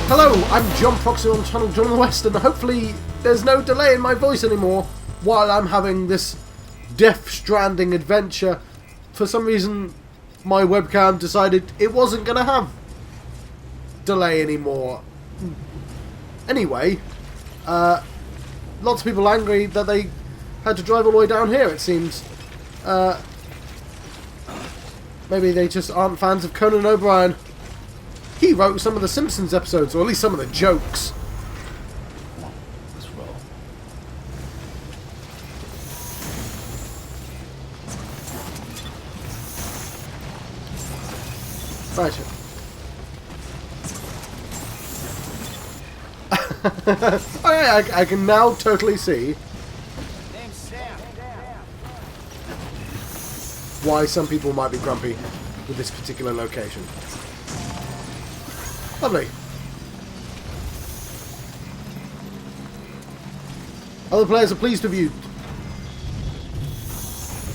Hello, I'm John Proxy on channel John in the West, and hopefully there's no delay in my voice anymore while I'm having this Death Stranding adventure. For some reason, my webcam decided it wasn't going to have delay anymore. Anyway, lots of people angry that they had to drive all the way down here, it seems. Maybe they just aren't fans of Conan O'Brien. He wrote some of the Simpsons episodes, or at least some of the jokes. Let's roll. Right. I can now totally see why some people might be grumpy with this particular location. Lovely. Other players are pleased with you.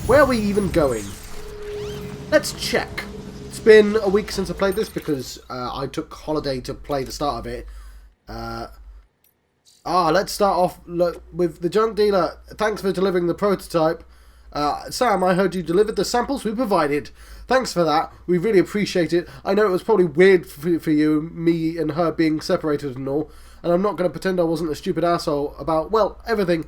Where are we even going? Let's check. It's been a week since I played this because I took holiday to play the start of it. Let's start off with the junk dealer. Thanks for delivering the prototype. Sam, I heard you delivered the samples we provided. Thanks for that. We really appreciate it. I know it was probably weird for you, me and her being separated and all. And I'm not going to pretend I wasn't a stupid asshole about, well, everything.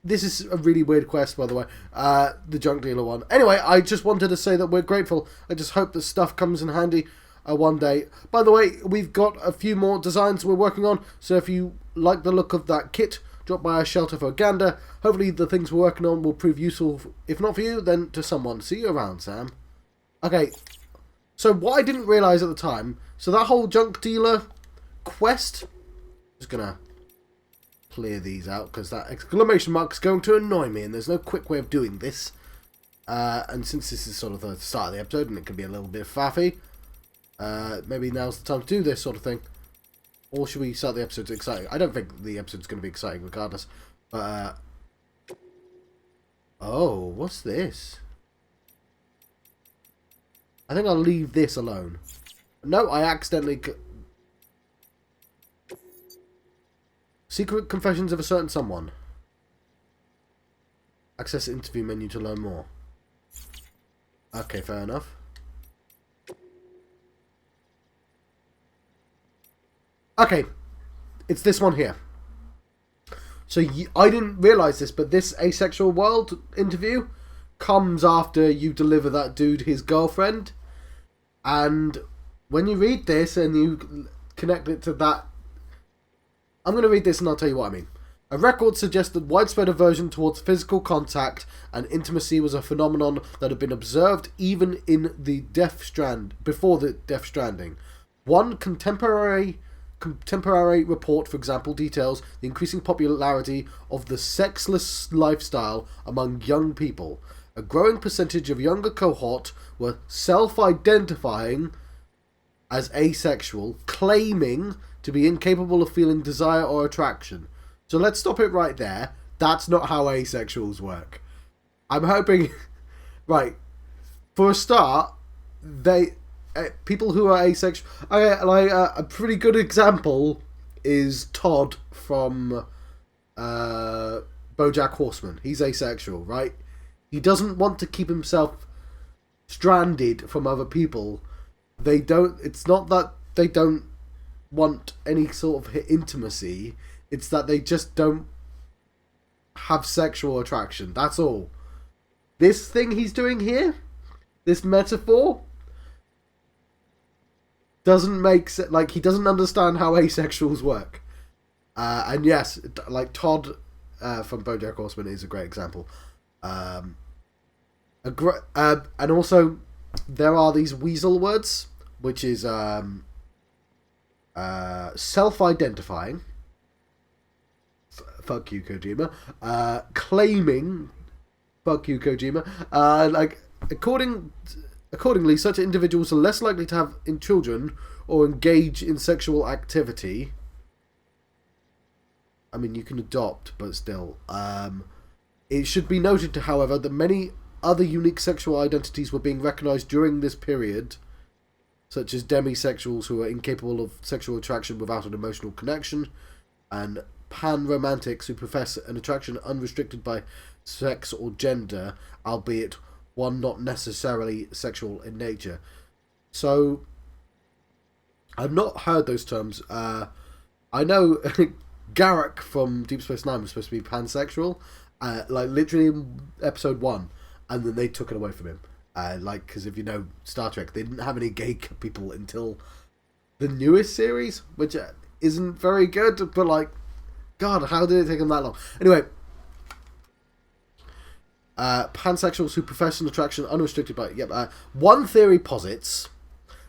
This is a really weird quest, by the way. The junk dealer one. Anyway, I just wanted to say that we're grateful. I just hope the stuff comes in handy one day. By the way, we've got a few more designs we're working on. So if you like the look of that kit, drop by our shelter for a gander. Hopefully the things we're working on will prove useful. If not for you, then to someone. See you around, Sam. Okay, so what I didn't realise at the time, so that whole junk dealer quest, I'm just going to clear these out because that exclamation mark is going to annoy me and there's no quick way of doing this. And since this is sort of the start of the episode and it can be a little bit faffy, maybe now's the time to do this sort of thing. Or should we start the episode exciting? I don't think the episode's going to be exciting regardless. But, oh, what's this? I think I'll leave this alone. No, I accidentally... Secret Confessions of a Certain Someone. Access interview menu to learn more. Okay, fair enough. Okay, it's this one here. So I didn't realise this, but this Asexual World interview comes after you deliver that dude his girlfriend. And when you read this and you connect it to that... I'm going to read this and I'll tell you what I mean. A record suggested widespread aversion towards physical contact and intimacy was a phenomenon that had been observed even in the before the Death Stranding. One contemporary report, for example, details the increasing popularity of the sexless lifestyle among young people. A growing percentage of younger cohort were self-identifying as asexual, claiming to be incapable of feeling desire or attraction. So let's stop it right there. That's not how asexuals work. I'm hoping... Right. For a start, people who are asexual... a pretty good example is Todd from BoJack Horseman. He's asexual, right? He doesn't want to keep himself stranded from other people. It's not that they don't want any sort of intimacy. It's that they just don't have sexual attraction. That's all. This thing he's doing here, this metaphor, doesn't make sense. Like, he doesn't understand how asexuals work. And yes, like Todd from BoJack Horseman is a great example. And also, there are these weasel words, which is self-identifying. Fuck you, Kojima. Claiming. Fuck you, Kojima. Accordingly, such individuals are less likely to have children or engage in sexual activity. I mean, you can adopt, but still. It should be noted, however, that many other unique sexual identities were being recognised during this period, such as demisexuals who are incapable of sexual attraction without an emotional connection, and pan-romantics who profess an attraction unrestricted by sex or gender, albeit one not necessarily sexual in nature. So, I've not heard those terms. I know Garak from Deep Space Nine was supposed to be pansexual, like literally in episode 1, and then they took it away from him. Because if you know Star Trek, they didn't have any gay people until the newest series, which isn't very good, but like, God, how did it take them that long? Anyway, pansexuals who profess an attraction unrestricted by... one theory posits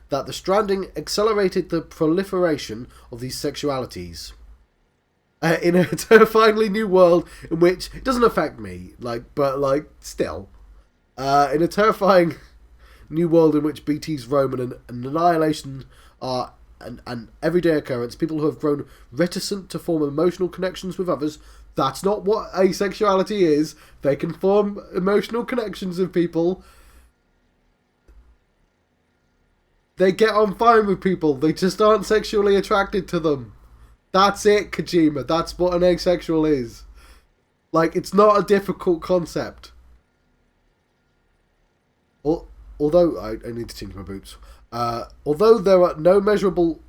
that the Stranding accelerated the proliferation of these sexualities in a terrifyingly new world in which... It doesn't affect me, but still. In a terrifying new world in which BT's roam and annihilation are an everyday occurrence, people who have grown reticent to form emotional connections with others. That's not what asexuality is. They can form emotional connections with people. They get on fine with people. They just aren't sexually attracted to them. That's it, Kojima. That's what an asexual is. Like, it's not a difficult concept. Although, I need to change my boots. Although there are no measurable...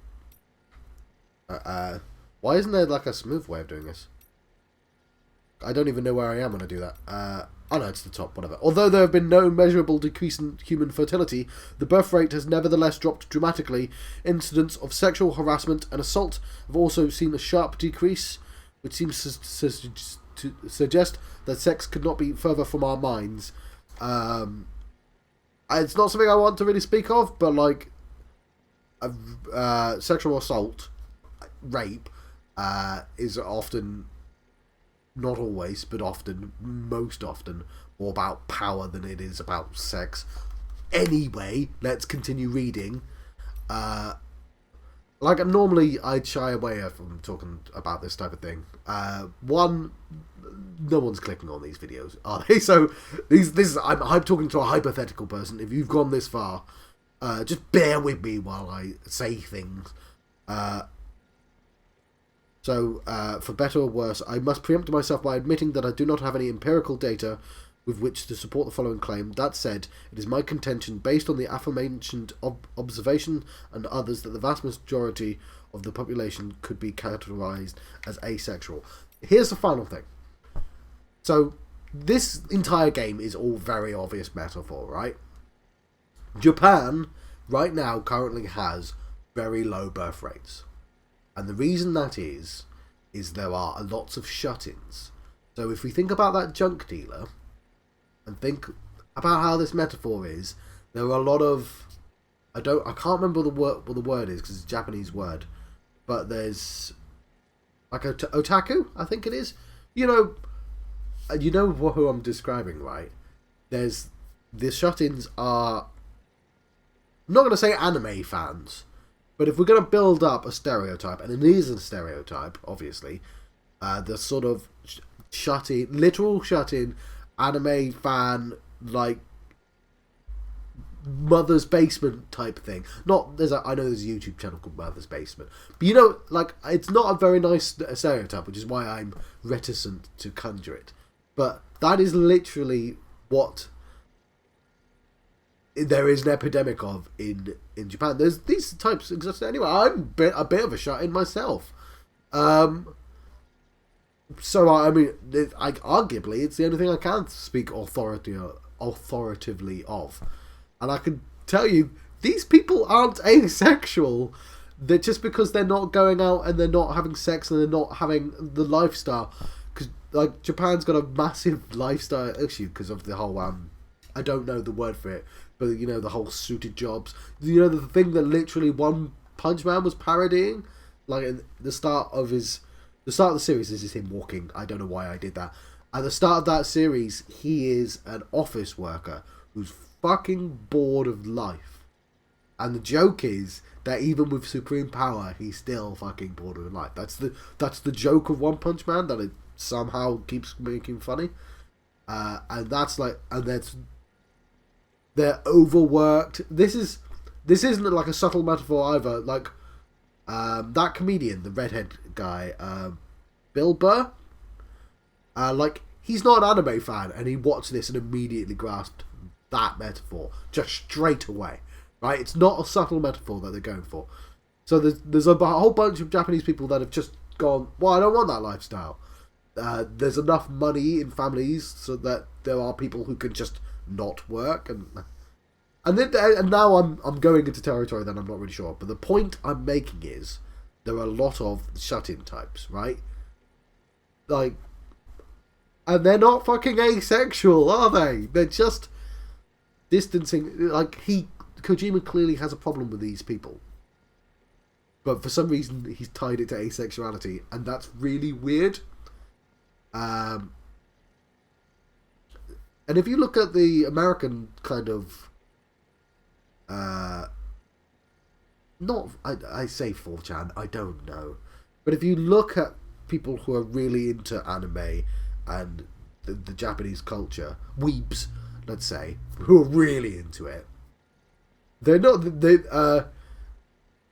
why isn't there like a smooth way of doing this? I don't even know where I am when I do that. Oh no, it's the top, whatever. Although there have been no measurable decrease in human fertility, the birth rate has nevertheless dropped dramatically. Incidents of sexual harassment and assault have also seen a sharp decrease, which seems to suggest that sex could not be further from our minds. It's not something I want to really speak of, but like sexual assault, rape, is often, not always, but often, most often, more about power than it is about sex. Anyway, let's continue reading. Normally I'd shy away from talking about this type of thing. One, no one's clicking on these videos, are they? So I'm talking to a hypothetical person. If you've gone this far, just bear with me while I say things. So, for better or worse, I must preempt myself by admitting that I do not have any empirical data with which to support the following claim. That said, it is my contention, based on the aforementioned observation and others, that the vast majority of the population could be categorized as asexual. Here's the final thing. So, this entire game is all very obvious metaphor, right? Japan, right now, currently has very low birth rates. And the reason that is there are lots of shut-ins. So if we think about that junk dealer, and think about how this metaphor is, there are a lot of... I can't remember what the word is, because it's a Japanese word. But there's... like otaku, I think it is. You know who I'm describing, right? The shut-ins are... I'm not going to say anime fans, but if we're going to build up a stereotype, and it is a stereotype, obviously, the sort of shut-in, literal shut-in, anime fan, like, Mother's Basement type thing. I know there's a YouTube channel called Mother's Basement, but it's not a very nice stereotype, which is why I'm reticent to conjure it. But that is literally what there is an epidemic of in Japan. There's these types exist anyway. I'm a bit of a shut-in myself. So, I mean, arguably, it's the only thing I can speak authoritatively of. And I can tell you, these people aren't asexual. They're just because they're not going out and they're not having sex and they're not having the lifestyle. Because, like, Japan's got a massive lifestyle issue because of the whole, I don't know the word for it, but, the whole suited jobs. The thing that literally One Punch Man was parodying? Like, at the start of the series, this is him walking. I don't know why I did that. At the start of that series, he is an office worker who's fucking bored of life. And the joke is that even with supreme power, he's still fucking bored of life. That's the joke of One Punch Man, that it somehow keeps making funny. And they're overworked. This is this isn't like a subtle metaphor either. Like that comedian, the redhead guy, Bill Burr. Like he's not an anime fan, and he watched this and immediately grasped that metaphor just straight away. Right? It's not a subtle metaphor that they're going for. So there's a whole bunch of Japanese people that have just gone, well, I don't want that lifestyle. There's enough money in families so that there are people who can just not work, and now I'm going into territory that I'm not really sure of. But the point I'm making is there are a lot of shut-in types, right? Like, and they're not fucking asexual, are they? They're just distancing. Like Kojima clearly has a problem with these people. But for some reason, he's tied it to asexuality, and that's really weird. And if you look at the American kind of... I say 4chan, I don't know. But if you look at people who are really into anime and the Japanese culture, weebs, let's say, who are really into it, they're not...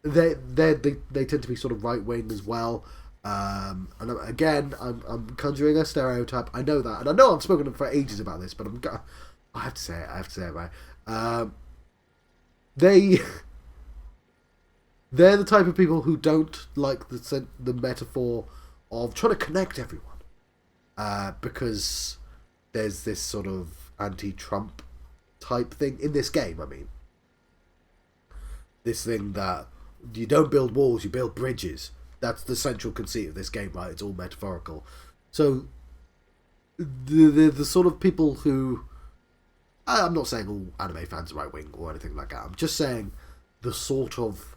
They tend to be sort of right wing as well, and again I'm conjuring a stereotype. I know that, and I know I've spoken for ages about this, but I have to say it right. They're the type of people who don't like the metaphor of trying to connect everyone, because there's this sort of anti-Trump type thing in this game. I mean, this thing that you don't build walls, you build bridges. That's the central conceit of this game, right? It's all metaphorical. So, the sort of people who... I'm not saying all anime fans are right-wing or anything like that. I'm just saying the sort of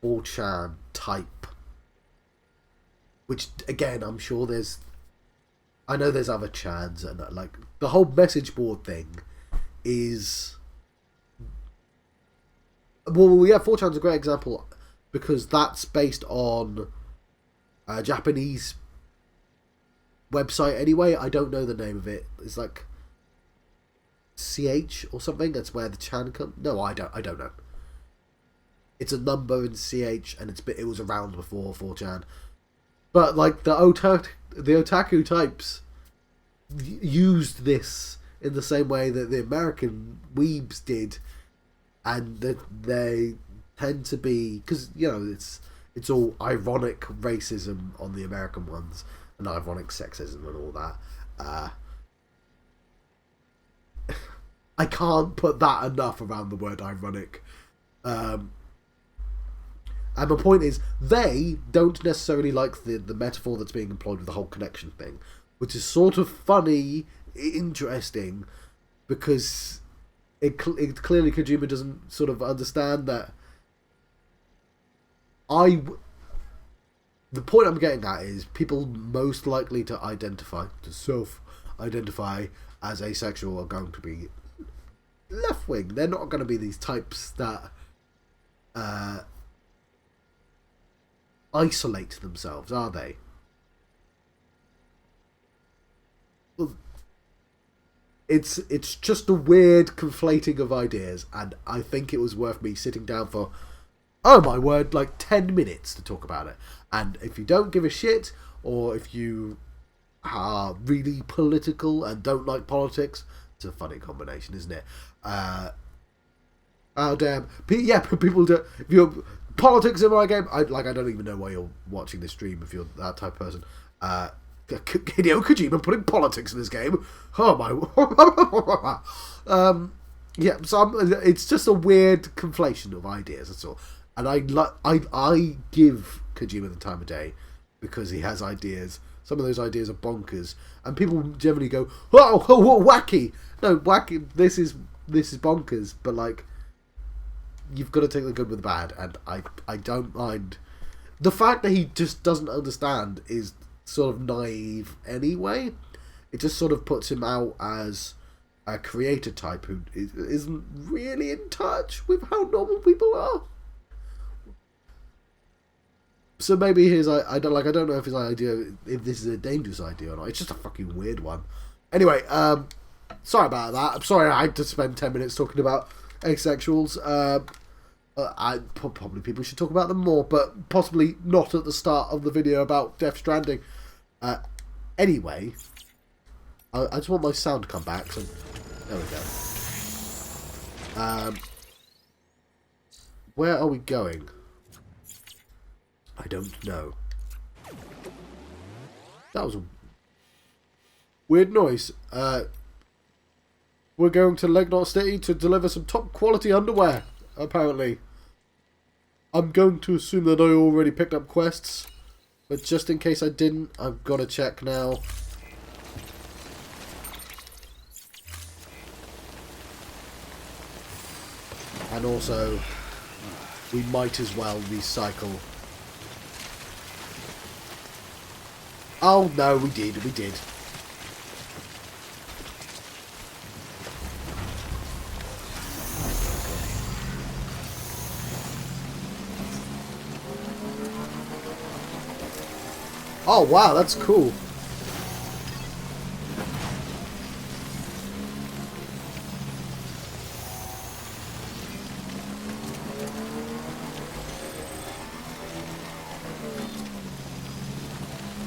4chan type. Which, again, I'm sure there's... I know there's other chans, and like the whole message board thing is... Well, yeah, 4chan's a great example because that's based on a Japanese website anyway. I don't know the name of it. It's like CH or something. That's where the chan comes. No, I don't know. It's a number in CH, and it was around before 4chan. But like the otaku types used this in the same way that the American weebs did. And that they tend to be, because it's all ironic racism on the American ones and ironic sexism and all that. I can't put that enough around the word ironic. And my point is, they don't necessarily like the metaphor that's being employed with the whole connection thing, which is sort of funny, interesting, because it clearly Kojima doesn't sort of understand that. The point I'm getting at is people most likely to self-identify as asexual are going to be left-wing. They're not going to be these types that isolate themselves, are they? Well, it's just a weird conflating of ideas, and I think it was worth me sitting down for, oh my word, like 10 minutes to talk about it. And if you don't give a shit, or if you are really political and don't like politics, it's a funny combination, isn't it? Oh damn, yeah, people do. If you're politics in my game, I don't even know why you're watching this stream if you're that type of person. Hideo Kojima putting politics in his game. Oh my! Yeah, so it's just a weird conflation of ideas. That's all. And I give Kojima the time of day because he has ideas. Some of those ideas are bonkers, and people generally go, "Oh, wacky!" No, wacky. This is bonkers. But like, you've got to take the good with the bad, and I don't mind. The fact that he just doesn't understand is sort of naive anyway. It just sort of puts him out as a creator type who isn't really in touch with how normal people are. So maybe I don't know if his idea, if this is a dangerous idea or not. It's just a fucking weird one. Anyway, sorry about that. I'm sorry I had to spend 10 minutes talking about asexuals. Probably people should talk about them more, but possibly not at the start of the video about Death Stranding. Anyway, I just want my sound to come back. So there we go. Where are we going? I don't know. That was a weird noise. We're going to Legnot City to deliver some top quality underwear, apparently. I'm going to assume that I already picked up quests, but just in case I didn't, I've got to check now. And also, we might as well recycle. Oh no, we did. Oh wow, that's cool.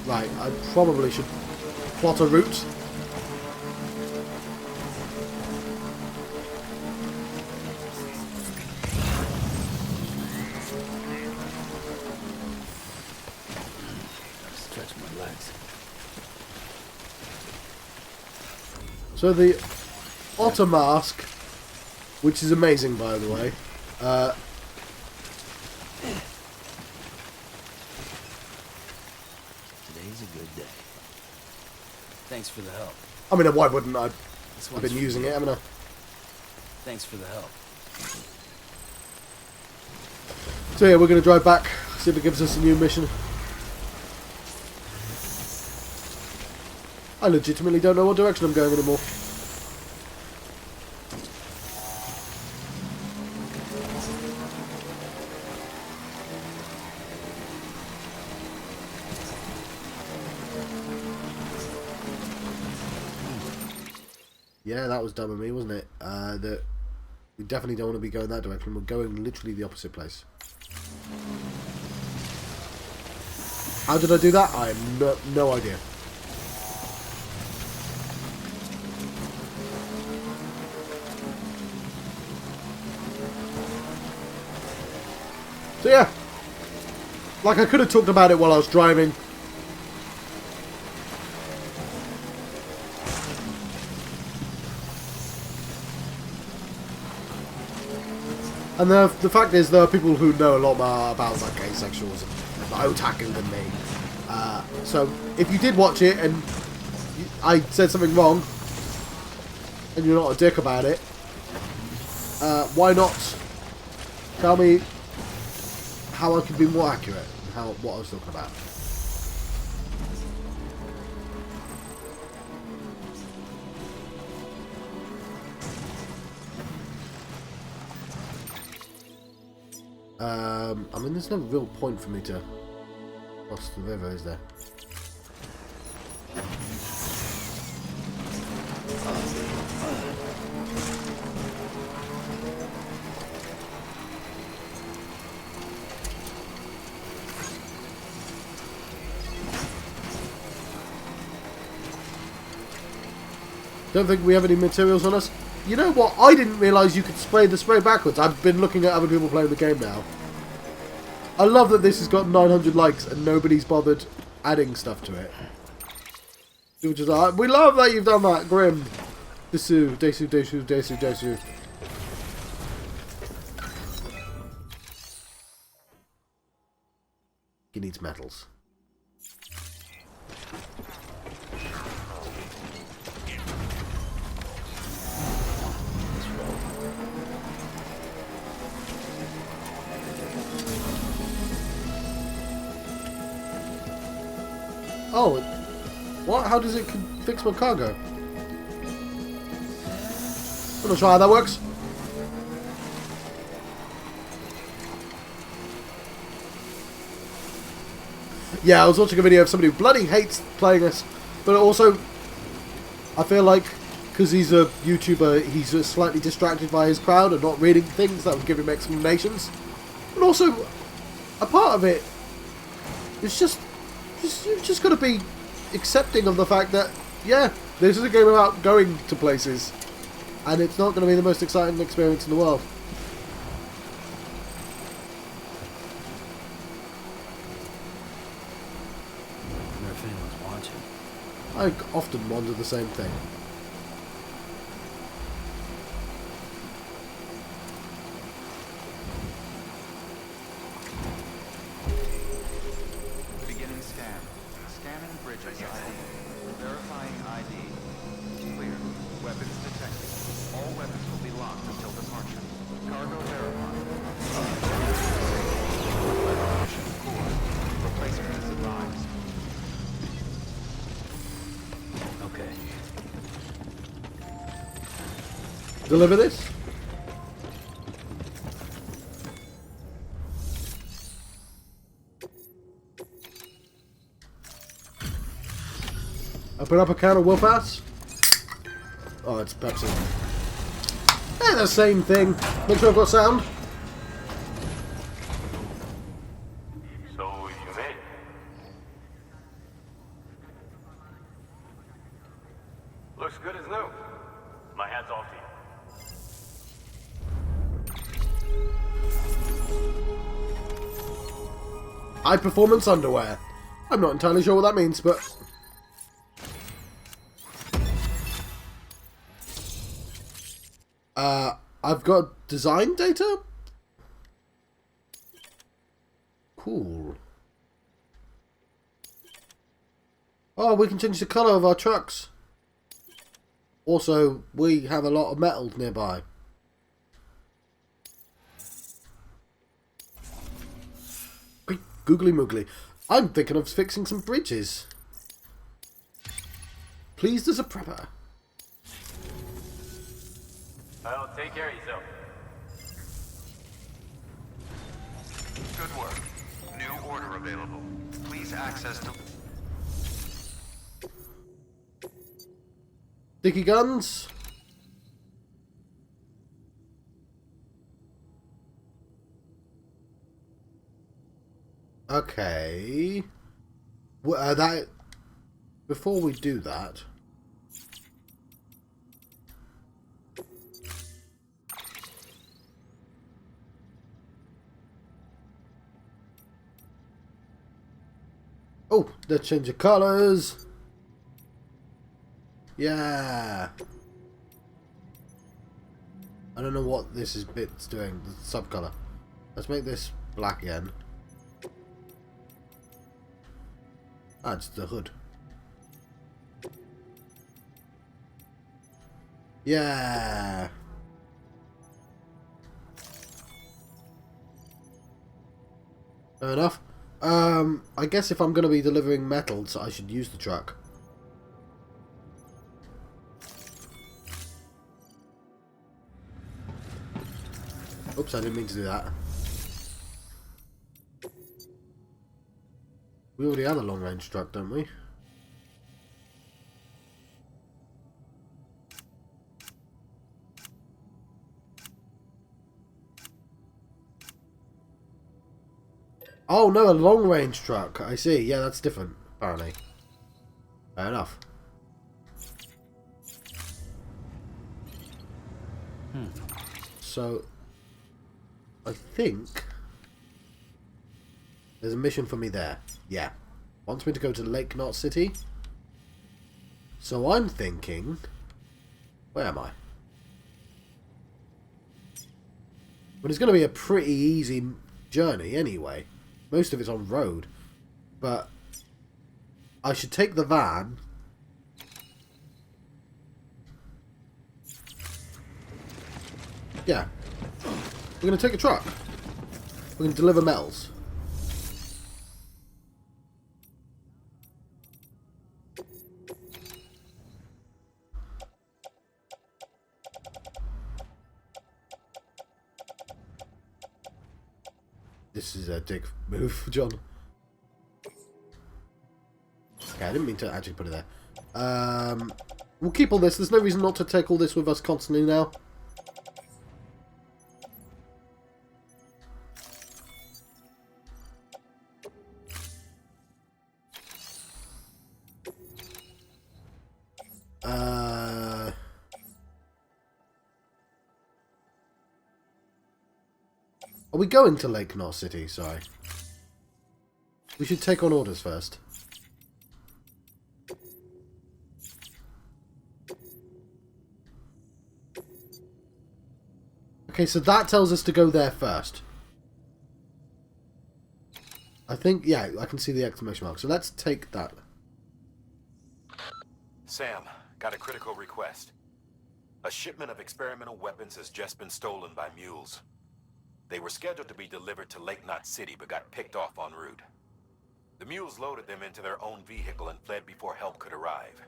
Right, I probably should plot a route. Stretch my legs. So the otter mask, which is amazing by the way, Today's a good day. Thanks for the help. I mean, why wouldn't I? I've been using it, haven't I? Thanks for the help. So yeah, we're going to drive back, see if it gives us a new mission. I legitimately don't know what direction I'm going anymore. Yeah, that was dumb of me, wasn't it? That we definitely don't want to be going that direction. We're going literally the opposite place. How did I do that? I have no idea. So yeah, like I could have talked about it while I was driving. And the fact is, there are people who know a lot more about like asexuals and otaku than me. So if you did watch it and I said something wrong, and you're not a dick about it, why not tell me how I could be more accurate and what I was talking about? I mean, there's no real point for me to cross the river, is there? Don't think we have any materials on us. You know what? I didn't realise you could spray the spray backwards. I've been looking at other people playing the game now. I love that this has got 900 likes and nobody's bothered adding stuff to it. People just like, we love that you've done that, Grim. Desu, Desu, Desu, Desu, Desu. He needs metals. Oh, what? How does it fix my cargo? I'm not sure how that works. Yeah, I was watching a video of somebody who bloody hates playing this, but also, I feel like because he's a YouTuber, he's slightly distracted by his crowd and not reading things that would give him explanations. And also, a part of it is you've just got to be accepting of the fact that, yeah, this is a game about going to places, and it's not going to be the most exciting experience in the world. I wonder if anyone's watching. I often wonder the same thing. Beginning scan. Scanning bridges ID. Verifying ID. Clear. Weapons detected. All weapons will be locked until departure. Cargo verified. Mission core. Replacement is advised. Okay. Deliver this? Open up a can of Willpass. Oh, it's Pepsi. They're the same thing. Make sure I've got sound. So you made it. Looks good as new. My hat's off to you. High performance underwear. I'm not entirely sure what that means, but I've got design data? Cool. Oh, we can change the colour of our trucks. Also, we have a lot of metal nearby. Great googly moogly. I'm thinking of fixing some bridges. Pleased as a prepper. Well, take care of yourself. Good work. New order available. Please access to... Sticky guns. Okay. That before we do that. Oh, the change of colours. Yeah. I don't know what this bit's doing. The subcolor. Let's make this black again. Ah, it's the hood. Yeah. Fair enough. I guess if I'm going to be delivering metals, I should use the truck. Oops, I didn't mean to do that. We already have a long-range truck, don't we? Oh no, a long-range truck. I see. Yeah, that's different, apparently. Fair enough. So, I think there's a mission for me there. Yeah. Wants me to go to Lake Knot City. So I'm thinking... Where am I? But it's going to be a pretty easy journey anyway. Most of it's on road. But I should take the van. Yeah. We're going to take a truck. We're going to deliver metals. This is a dick move, John. Okay, I didn't mean to actually put it there. We'll keep all this. There's no reason not to take all this with us constantly now. Are we going to Lake Knot City? Sorry. We should take on orders first. Okay, so that tells us to go there first. I think, yeah, I can see the exclamation mark. So let's take that. Sam, got a critical request. A shipment of experimental weapons has just been stolen by Mules. They were scheduled to be delivered to Lake Knot City, but got picked off en route. The Mules loaded them into their own vehicle and fled before help could arrive.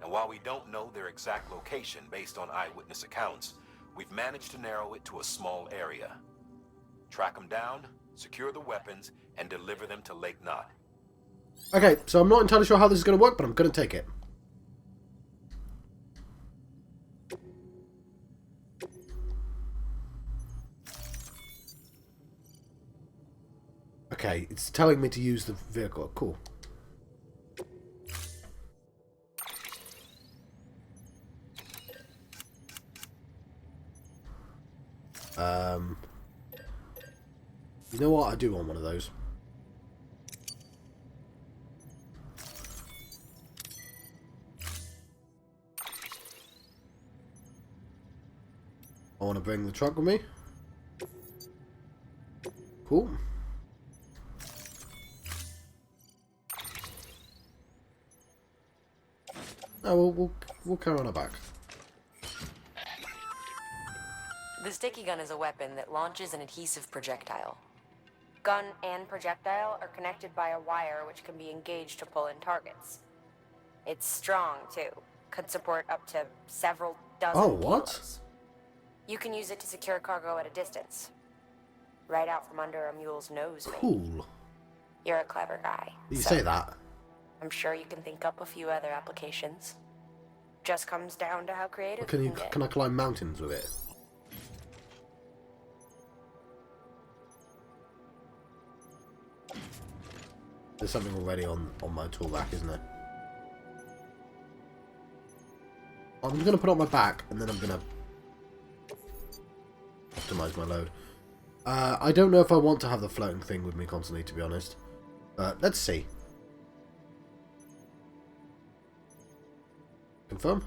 And while we don't know their exact location based on eyewitness accounts, we've managed to narrow it to a small area. Track them down, secure the weapons, and deliver them to Lake Knot. Okay, so I'm not entirely sure how this is going to work, but I'm going to take it. Okay, it's telling me to use the vehicle. Cool. You know what? I do want one of those. I want to bring the truck with me. Cool. No, we'll carry on our back. The sticky gun is a weapon that launches an adhesive projectile. Gun and projectile are connected by a wire which can be engaged to pull in targets. It's strong, too. Could support up to several dozen kilos. You can use it to secure cargo at a distance. Right out from under a mule's nose, maybe. Cool. You're a clever guy. You say that. I'm sure you can think up a few other applications. Just comes down to how creative Can you can get. Can I climb mountains with it? There's something already on my tool rack, isn't there? I'm going to put it on my back, and then I'm going to optimize my load. I don't know if I want to have the floating thing with me constantly, to be honest. But let's see. Confirm?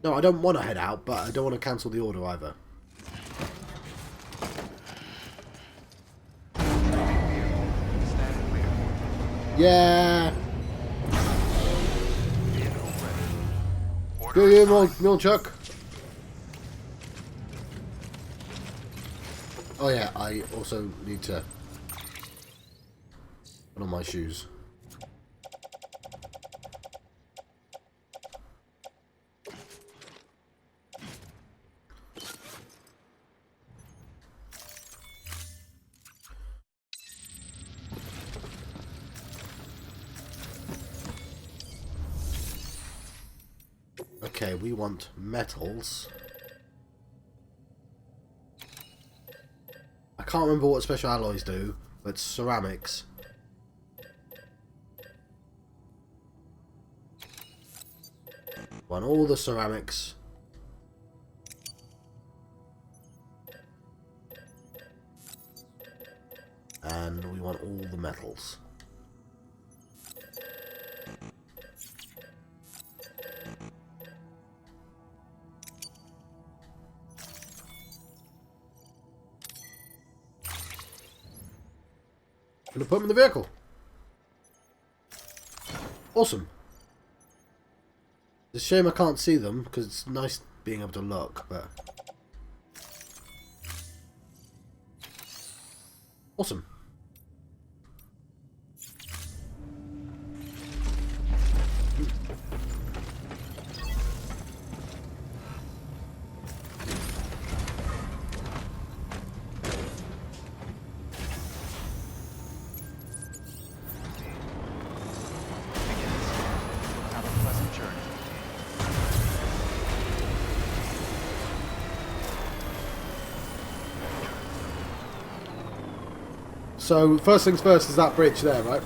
No, I don't want to head out, but I don't want to cancel the order either. Yeah! Go here, mule chuck! Oh yeah, I also need to put on my shoes. Okay, we want metals. I can't remember what special alloys do, but ceramics. Want all the ceramics. And we want all the metals. Gonna put them in the vehicle. Awesome. It's a shame I can't see them, because it's nice being able to look, but... Awesome. So, first things first is that bridge there, right?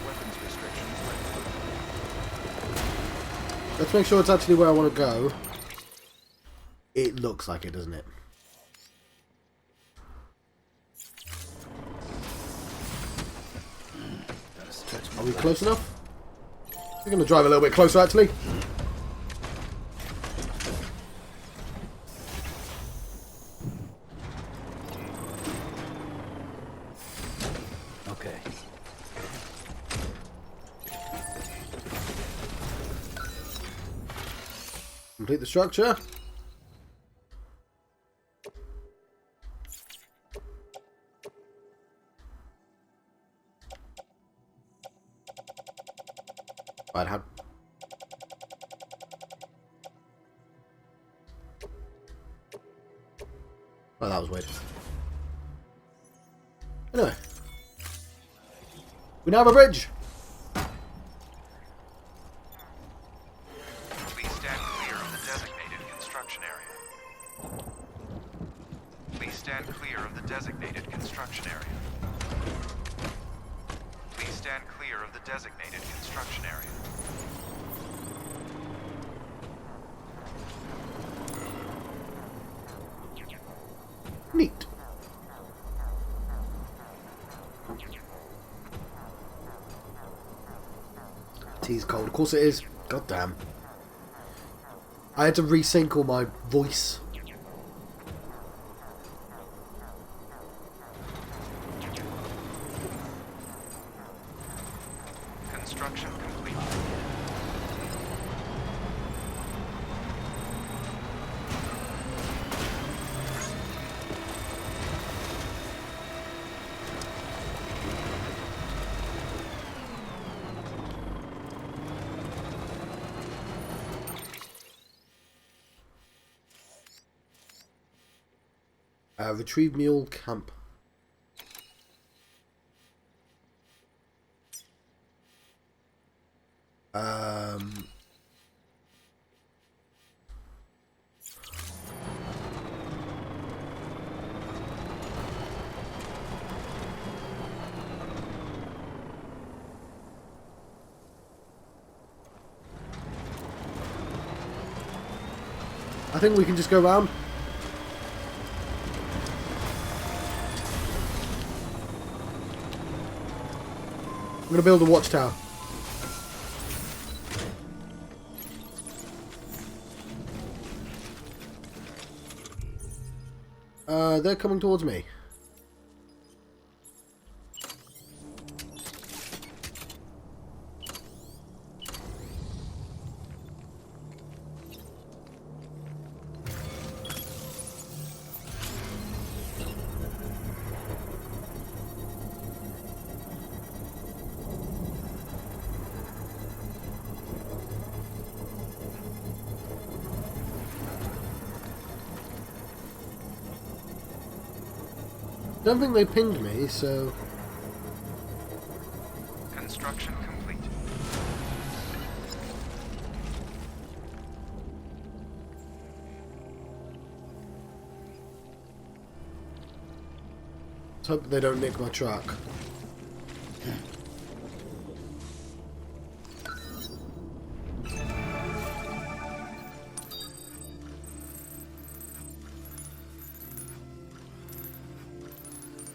Weapons restrictions ready. Let's make sure it's actually where I want to go. It looks like it, doesn't it? Are we close enough? We're going to drive a little bit closer, actually. Okay. Complete the structure. Right, how... Oh, that was weird. Anyway. We now have a bridge! Please stand clear of the designated construction area. Please stand clear of the designated construction area. Please stand clear of the designated construction area. Neat. Tea's cold. Of course it is. God damn. I had to resync all my voice. Construction complete. Retrieve mule camp. I think we can just go round. I'm going to build a watchtower. They're coming towards me. Don't think they pinged me, so... Construction complete. Let's hope they don't nick my truck.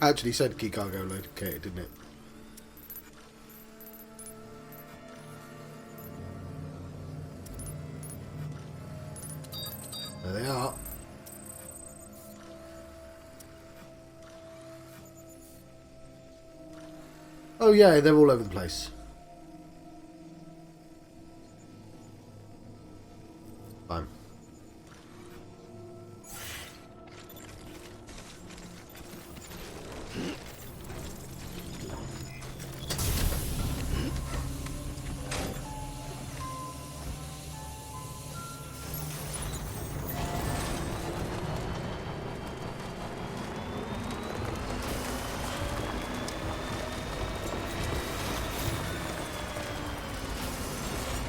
Actually said key cargo located, didn't it? There they are. Oh yeah, they're all over the place. Fine.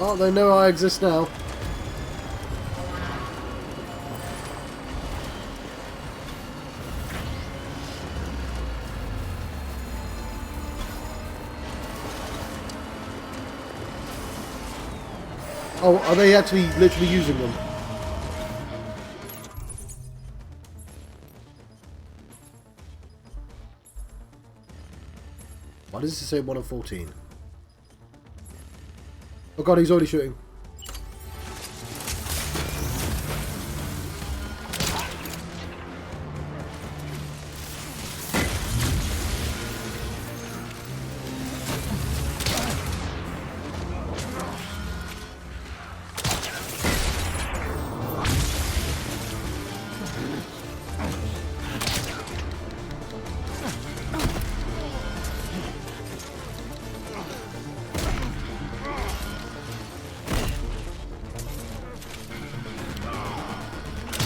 Oh, they know I exist now. Oh, are they actually literally using them? Why does it say 1 of 14? Oh god, he's already shooting.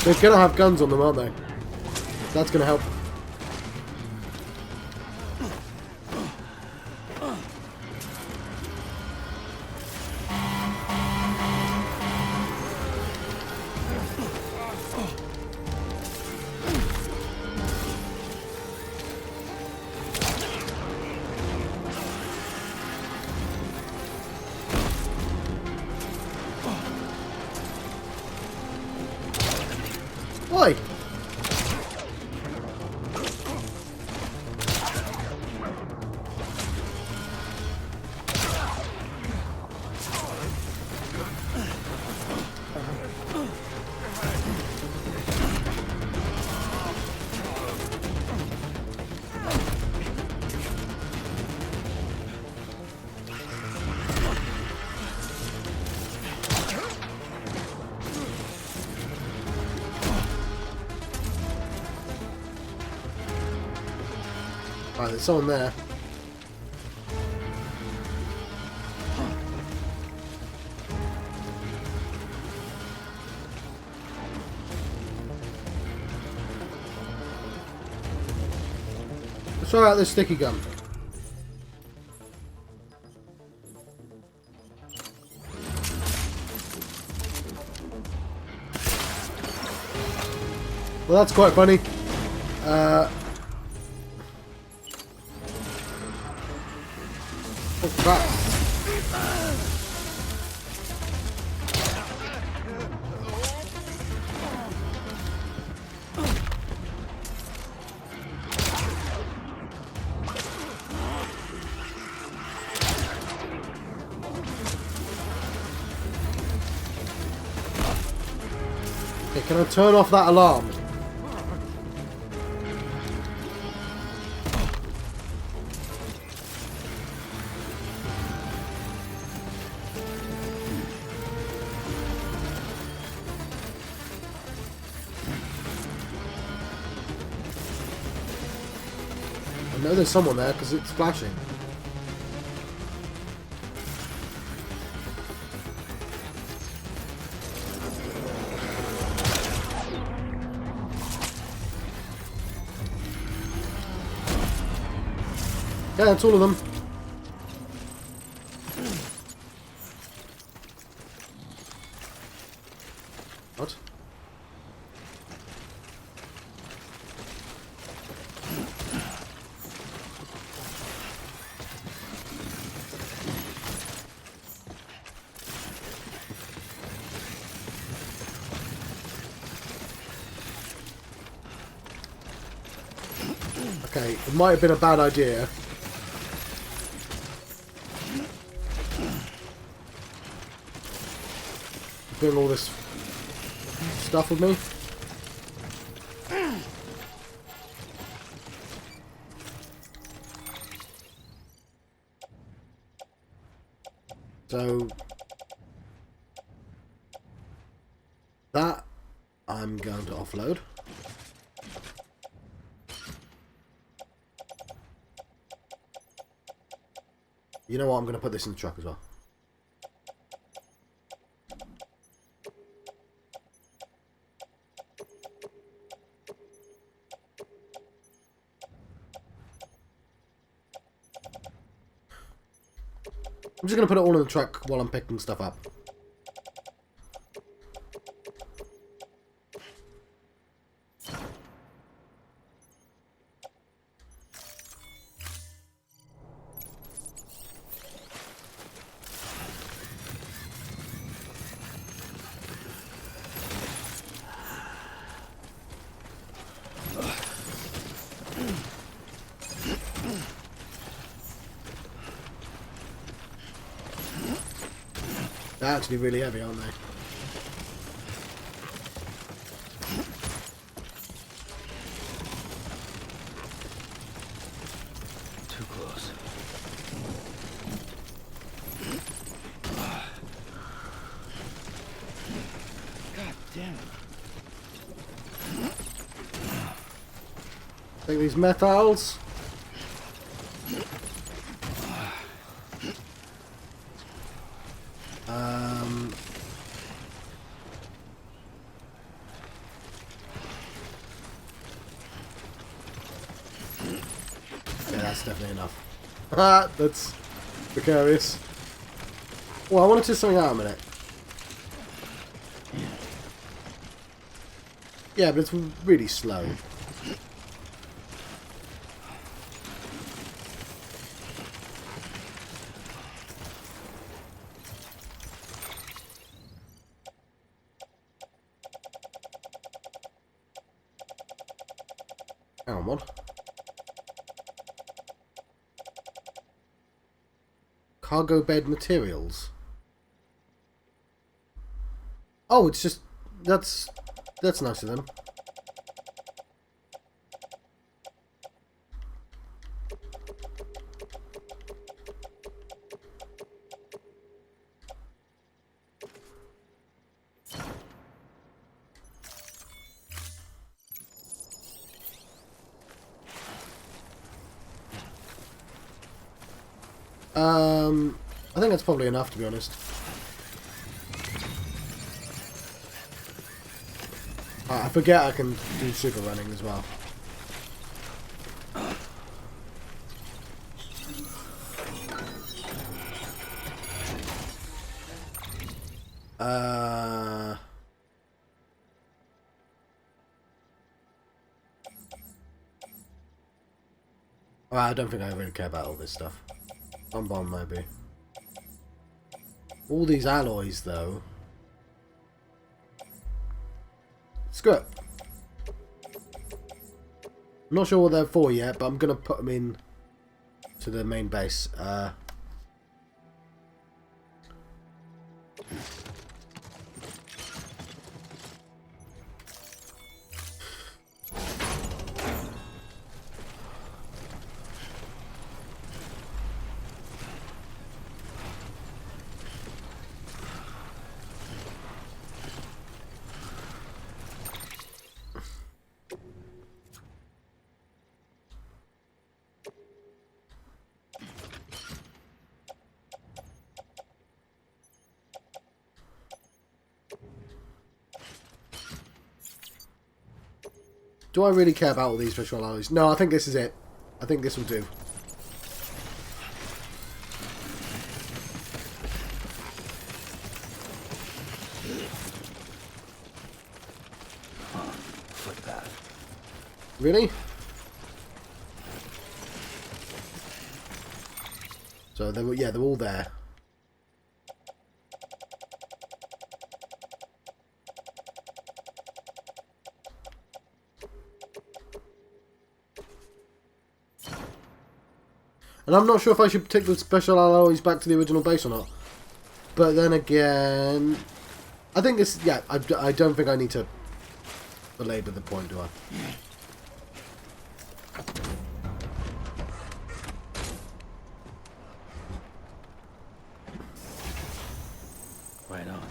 They're gonna have guns on them, aren't they? That's gonna help. Why? Right, there's someone there. Let's try out this sticky gun. Well, that's quite funny. Oh crap. Okay, can I turn off that alarm? I know there's someone there because it's flashing. Yeah, that's all of them. What? Okay, it might have been a bad idea. Doing all this stuff with me. So that I'm going to offload. You know what? I'm going to put this in the truck as well. I'm just going to put it all in the truck while I'm picking stuff up. They're actually really heavy, aren't they? Too close. God damn it. Take these metals. Yeah, that's definitely enough. Ah, that's precarious. Well, I want to test something out a minute. Yeah, but it's really slow. Hang on, what? Cargo bed materials. Oh, it's just that's nice of them. I think that's probably enough, to be honest. I forget I can do super running as well. Well, I don't think I really care about all this stuff. Bomb maybe. All these alloys, though. Screw it. I'm not sure what they're for yet, but I'm gonna put them in to the main base. Do I really care about all these special alloys? No, I think this is it. I think this will do. Footpath. Really? So they were, yeah, they're all there. And I'm not sure if I should take the special alloys back to the original base or not. But then again, I think this, yeah, I don't think I need to belabor the point, do I? Right on.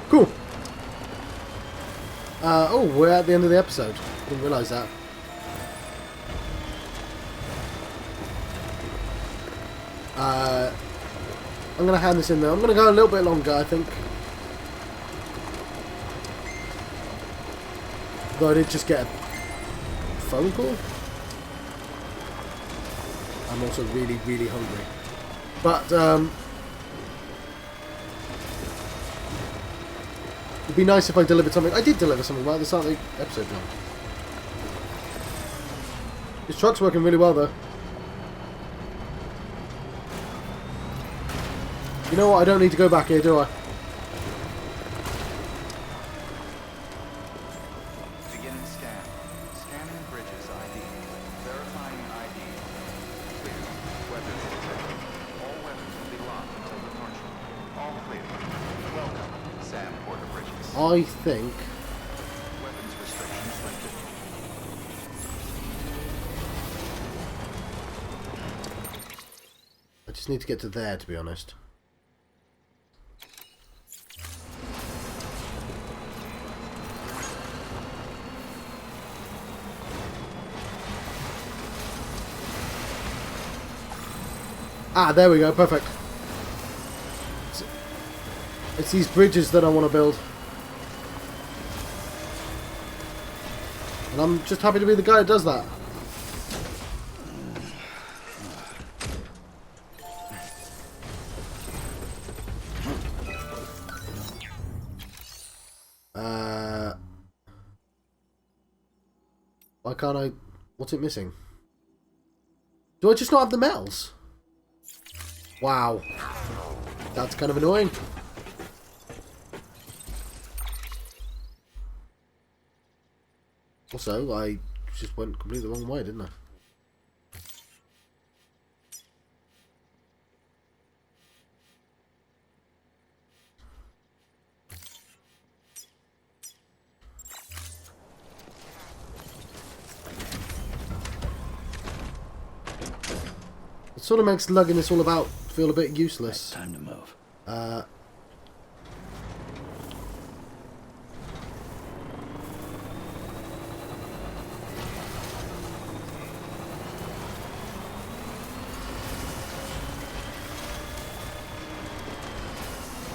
Cool. Oh, we're at the end of the episode. Didn't realise that. I'm going to hand this in there. I'm going to go a little bit longer, I think. Though I did just get a phone call. I'm also really, really hungry. But, it'd be nice if I delivered something. I did deliver something right at the start of the episode, John. This truck's working really well, though. You know what? I don't need to go back here, do I? Beginning scan. Scanning bridges ID. Verifying I think... Weapons restrictions lifted. I just need to get to there, to be honest. Ah, there we go, perfect. It's these bridges that I want to build. And I'm just happy to be the guy that does that. Why can't I... What's it missing? Do I just not have the metals? Wow. That's kind of annoying. Also, I just went completely the wrong way, didn't I? It sort of makes lugging this all about feel a bit useless. Time to move.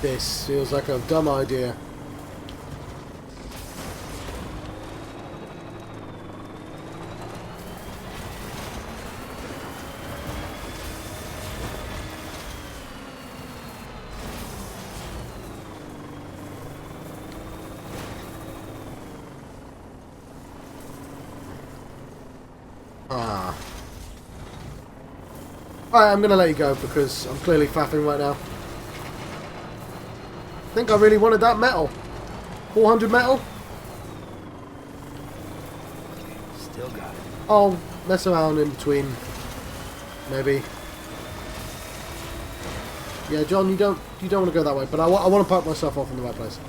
This feels like a dumb idea. Alright, I'm going to let you go because I'm clearly faffing right now. I think I really wanted that metal. 400 metal? Still got it. I'll mess around in between. Maybe. Yeah, John, you don't want to go that way, but I want to park myself off in the right place.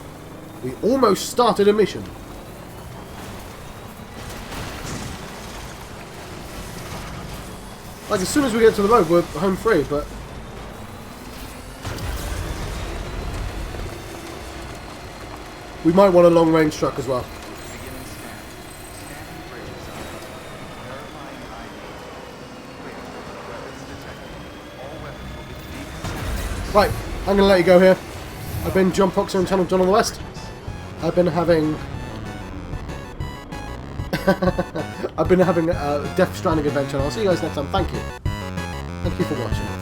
We almost started a mission. Like, as soon as we get to the road, we're home free, but... we might want a long-range truck as well. Beginning scan. Scanning bridges. Verifying ID. Clear. Weapons detected. All weapons will be decontaminated. Right, I'm going to let you go here. I've been John Proxer and Channel John on the West. I've been having... I've been having a Death Stranding adventure, and I'll see you guys next time. Thank you. Thank you for watching.